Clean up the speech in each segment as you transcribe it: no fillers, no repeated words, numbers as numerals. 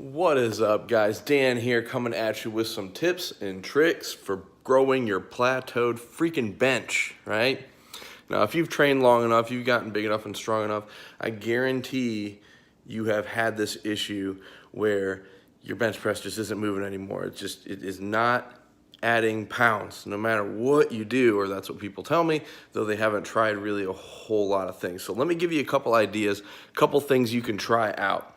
What is up, guys? Dan here coming at you with some tips and tricks for growing your plateaued freaking bench, right? Now, if you've trained long enough, you've gotten big enough and strong enough, I guarantee you have had this issue where your bench press just isn't moving anymore. It is not adding pounds, no matter what you do, or that's what people tell me, though they haven't tried really a whole lot of things. So let me give you a couple ideas, a couple things you can try out.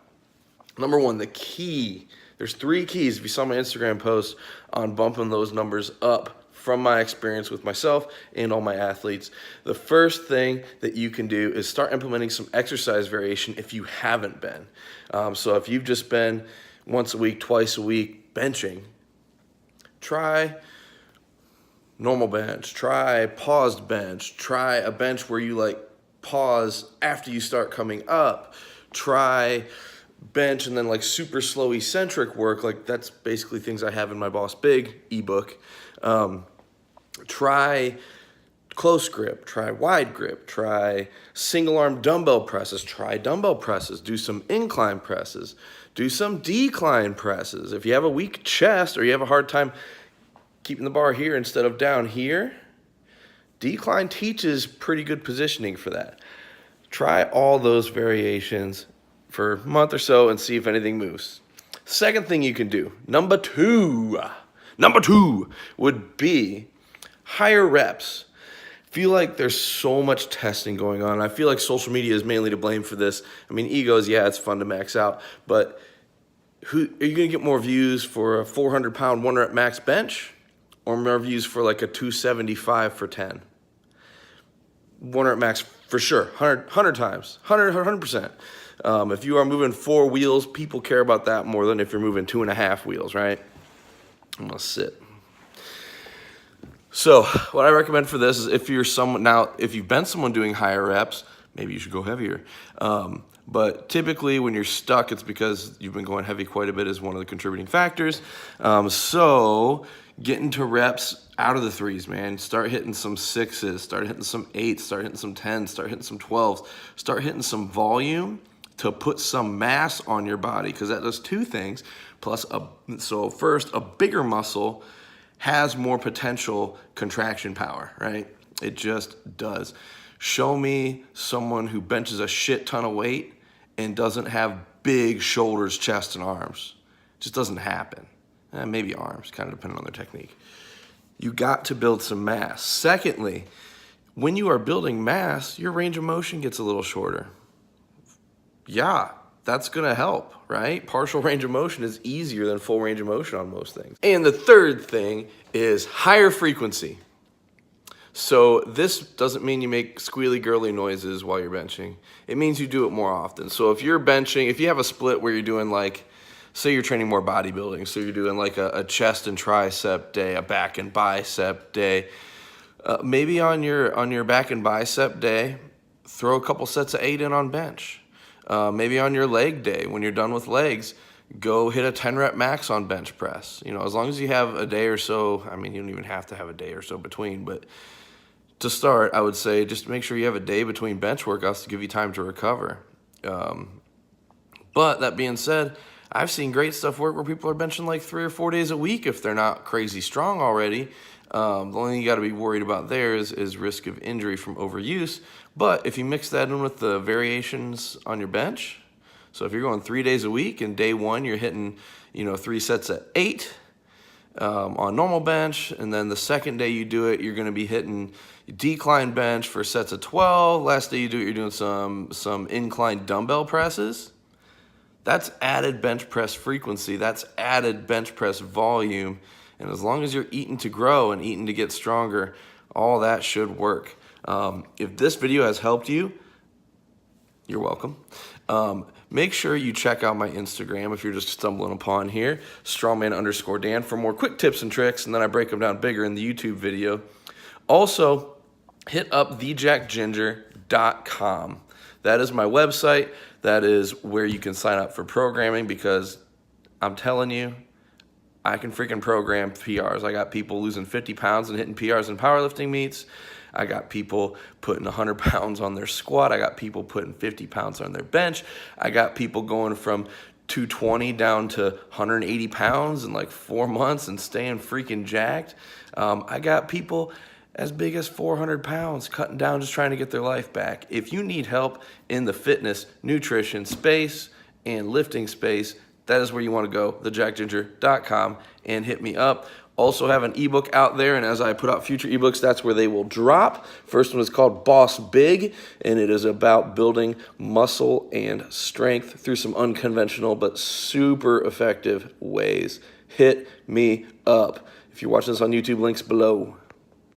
Number one, the key. There's 3 keys if you saw my Instagram post on bumping those numbers up from my experience with myself and all my athletes. The first thing that you can do is start implementing some exercise variation if you haven't been. So if you've just been once a week, twice a week benching, try normal bench, try paused bench, try a bench where you like pause after you start coming up, try bench and then like super slow eccentric work. Like that's basically things I have in my BAUSS BIG ebook. Try close grip, try wide grip, try single arm dumbbell presses, try dumbbell presses, do some incline presses, do some decline presses. If you have a weak chest or you have a hard time keeping the bar here instead of down here, decline teaches pretty good positioning for that. Try all those variations for a month or so and see if anything moves. Second thing you can do, number two would be higher reps. Feel like there's so much testing going on. I feel like social media is mainly to blame for this. I mean, egos, yeah, it's fun to max out, but are you gonna get more views for a 400-pound 1 rep max bench or more views for like a 275 for 10? 1 rep max for sure, 100 times, 100%. If you are moving 4 wheels, people care about that more than if you're moving 2.5 wheels, right? I'm gonna sit. So what I recommend for this is if you're someone, now if you've been someone doing higher reps, maybe you should go heavier. But typically when you're stuck, it's because you've been going heavy quite a bit is one of the contributing factors. So get into reps out of the 3s, man. Start hitting some 6s, start hitting some 8s, start hitting some 10s, start hitting some 12s, start hitting some volume to put some mass on your body, because that does 2 things. Plus, so first, a bigger muscle has more potential contraction power, right? It just does. Show me someone who benches a shit ton of weight and doesn't have big shoulders, chest, and arms. It just doesn't happen. Maybe arms, kind of depending on their technique. You got to build some mass. Secondly, when you are building mass, your range of motion gets a little shorter. Yeah, that's gonna help, right? Partial range of motion is easier than full range of motion on most things. And the third thing is higher frequency. So this doesn't mean you make squealy girly noises while you're benching. It means you do it more often. So if you're benching, if you have a split where you're doing like, say you're training more bodybuilding, so you're doing like a chest and tricep day, a back and bicep day, maybe on your back and bicep day, throw a couple sets of 8 in on bench. Maybe on your leg day, when you're done with legs, go hit a 10 rep max on bench press. You know, as long as you have a day or so, I mean, you don't even have to have a day or so between, but to start, I would say just make sure you have a day between bench workouts to give you time to recover. But that being said, I've seen great stuff work where people are benching like 3 or 4 days a week if they're not crazy strong already. The only thing you got to be worried about there is risk of injury from overuse. But if you mix that in with the variations on your bench, so if you're going 3 days a week and day 1 you're hitting, 3 sets at 8 on normal bench, and then the second day you do it, you're going to be hitting decline bench for sets of 12. Last day you do it, you're doing some incline dumbbell presses. That's added bench press frequency. That's added bench press volume. And as long as you're eating to grow and eating to get stronger, all that should work. If this video has helped you, you're welcome. Make sure you check out my Instagram if you're just stumbling upon here, strongman_Dan, for more quick tips and tricks, and then I break them down bigger in the YouTube video. Also, hit up thejackginger.com. That is my website. That is where you can sign up for programming, because I'm telling you, I can freaking program PRs. I got people losing 50 pounds and hitting PRs in powerlifting meets. I got people putting 100 pounds on their squat. I got people putting 50 pounds on their bench. I got people going from 220 down to 180 pounds in like 4 months and staying freaking jacked. I got people as big as 400 pounds cutting down, just trying to get their life back. If you need help in the fitness, nutrition space, and lifting space, that is where you want to go, thejackginger.com, and hit me up. Also have an ebook out there, and as I put out future ebooks, that's where they will drop. First one is called BAUSS BIG, and it is about building muscle and strength through some unconventional but super effective ways. Hit me up. If you're watching this on YouTube, links below.